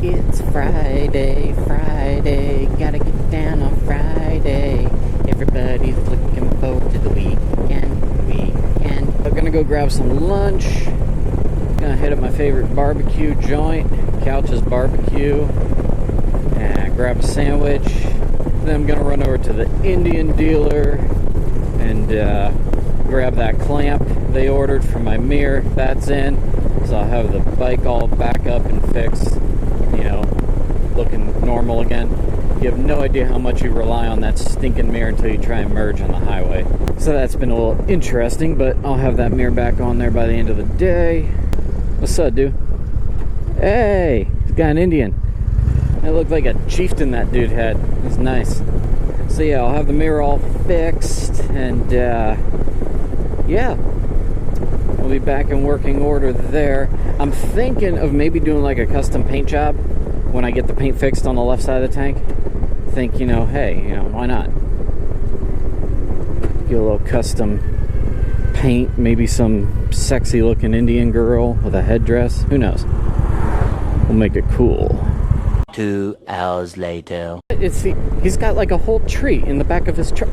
It's Friday, Friday, gotta get down on Friday. Everybody's looking forward to the weekend. I'm gonna go grab some lunch. Gonna hit up my favorite barbecue joint, Couch's Barbecue, and grab a sandwich. Then I'm gonna run over to the Indian dealer and grab that clamp they ordered for my mirror. That's in, so I'll have the bike all back up and fixed, you know, looking normal again. You have no idea how much you rely on that stinking mirror until you try and merge on the highway. So that's been a little interesting, but I'll have that mirror back on there by the end of the day. What's up, dude? Hey, he's got an Indian. It looked like a chieftain that dude had. It was nice. So yeah, I'll have the mirror all fixed, and yeah, we'll be back in working order there. I'm thinking of maybe doing like a custom paint job when I get the paint fixed on the left side of the tank. Think, you know, hey, you know, why not? Get a little custom paint, maybe some sexy looking Indian girl with a headdress. Who knows? We'll make it cool. 2 hours later. He's got like a whole tree in the back of his truck.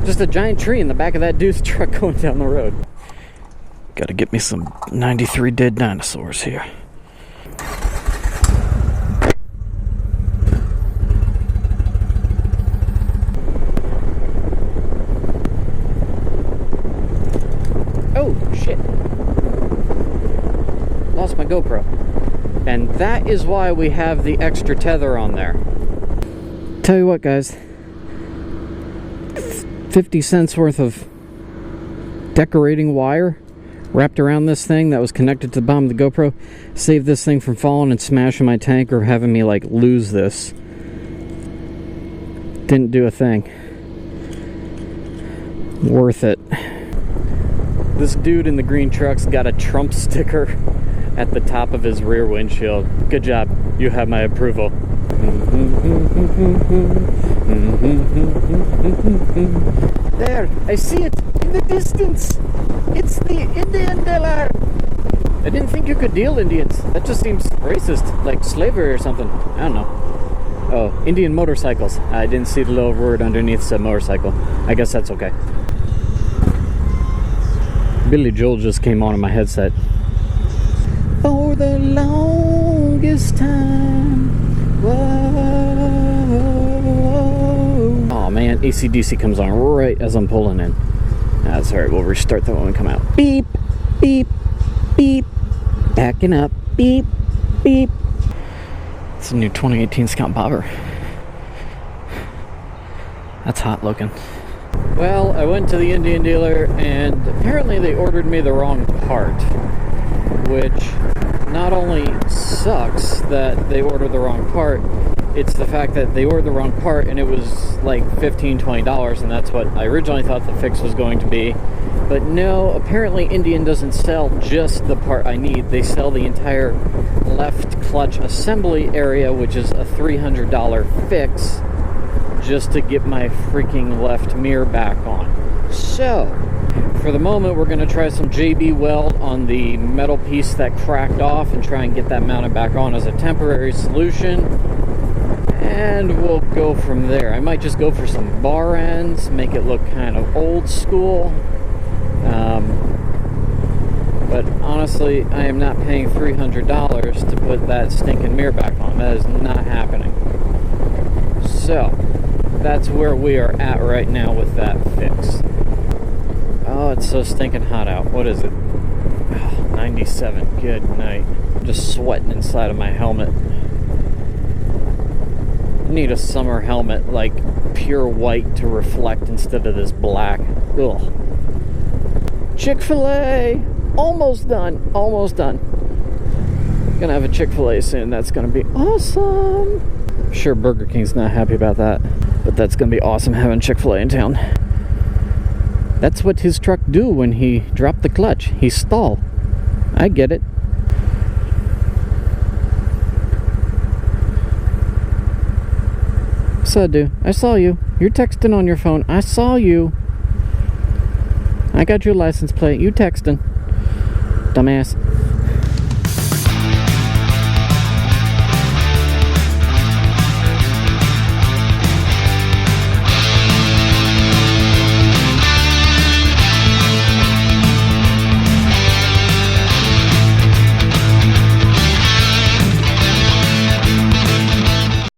Just a giant tree in the back of that dude's truck going down the road. Gotta get me some 93 dead dinosaurs here. Oh, shit. Lost my GoPro. And that is why we have the extra tether on there. Tell you what, guys. 50 cents worth of decorating wire wrapped around this thing that was connected to the bottom of the GoPro saved this thing from falling and smashing my tank or having me like lose this. Didn't do a thing. Worth it. This dude in the green truck's got a Trump sticker at the top of his rear windshield. Good job. You have my approval. There, I see it in the distance. It's the Indian dealer. I didn't think you could deal Indians. That just seems racist, like slavery or something. I don't know. Oh, Indian motorcycles. I didn't see the little word underneath said motorcycle. I guess that's okay. Billy Joel just came on in my headset. For the longest time. Whoa. Oh man, AC/DC comes on right as I'm pulling in. That's alright, we'll restart that when we come out. Beep, beep, beep. Backing up. Beep, beep. It's a new 2018 Scout Bobber. That's hot looking. Well, I went to the Indian dealer and apparently they ordered me the wrong part, which not only sucks that they ordered the wrong part, it's the fact that they ordered the wrong part and it was like $15-20, and that's what I originally thought the fix was going to be. But no, apparently Indian doesn't sell just the part I need. They sell the entire left clutch assembly area, which is a $300 fix, just to get my freaking left mirror back on. So, for the moment, we're going to try some JB weld on the metal piece that cracked off and try and get that mounted back on as a temporary solution. And we'll go from there. I might just go for some bar ends, make it look kind of old school. But honestly, I am not paying $300 to put that stinking mirror back on. That is not happening. So, that's where we are at right now with that fix. Oh, it's so stinking hot out. What is it? Oh, 97. Good night. I'm just sweating inside of my helmet. I need a summer helmet, like pure white to reflect instead of this black. Ugh. Chick-fil-A! Almost done. Almost done. Gonna have a Chick-fil-A soon. That's gonna be awesome. I'm sure Burger King's not happy about that, but that's gonna be awesome having Chick-fil-A in town. That's what his truck do when he dropped the clutch. He stall. I get it. So, dude, I saw you. You're texting on your phone. I saw you. I got your license plate. You texting. Dumbass.